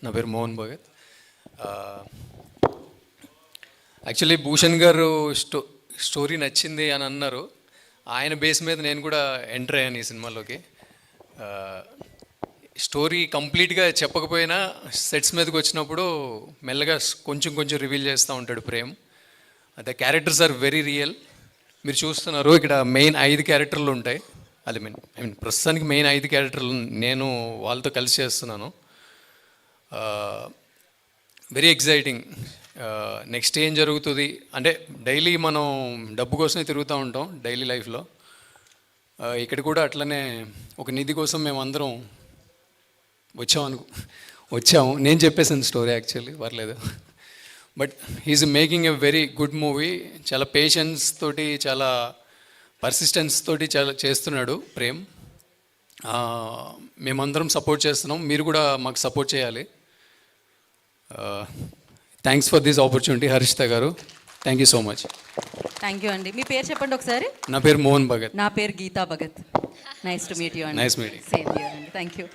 నా పేరు మోహన్ భగత్. యాక్చువల్లీ భూషణ్ గారు స్టోరీ నచ్చింది అని అన్నారు. ఆయన బేస్ మీద నేను కూడా ఎంటర్ అయ్యాను ఈ సినిమాలోకి. స్టోరీ కంప్లీట్గా చెప్పకపోయినా సెట్స్ మీదకి వచ్చినప్పుడు మెల్లగా కొంచెం కొంచెం రివీల్ చేస్తూ ఉంటాడు Prem. The characters are very real. మీరు చూస్తున్నారు ఇక్కడ మెయిన్ 5 క్యారెక్టర్లు ఉంటాయి. అది ఐ మీన్ ప్రస్తుతానికి మెయిన్ 5 క్యారెక్టర్లు నేను వాళ్ళతో కలిసి చేస్తున్నాను. Very exciting. నెక్స్ట్ ఏం జరుగుతుంది అంటే డైలీ మనం డబ్బు కోసమే తిరుగుతూ ఉంటాం డైలీ లైఫ్లో. ఇక్కడ కూడా అట్లనే ఒక నిధి కోసం మేము అందరం వచ్చాము. నేను చెప్పేసాను స్టోరీ, యాక్చువల్లీ పర్లేదు. But he's making a very good movie. చాలా పేషెన్స్ తోటి, చాలా పర్సిస్టెన్స్ తోటి చాలా చేస్తున్నాడు ప్రేమ్. మేమందరం సపోర్ట్ చేస్తున్నాం, మీరు కూడా మాకు సపోర్ట్ చేయాలి. Thanks for this opportunity Harshitha గారు. Thank you so much. Thank you అండి. మీ పేరు చెప్పండి ఒకసారి. నా పేరు మోహన్ భగత్. నా పేరు Geeta Bhagat. Nice to meet you అండి. Nice meeting. సేమ్ హియర్ అండి. Thank you.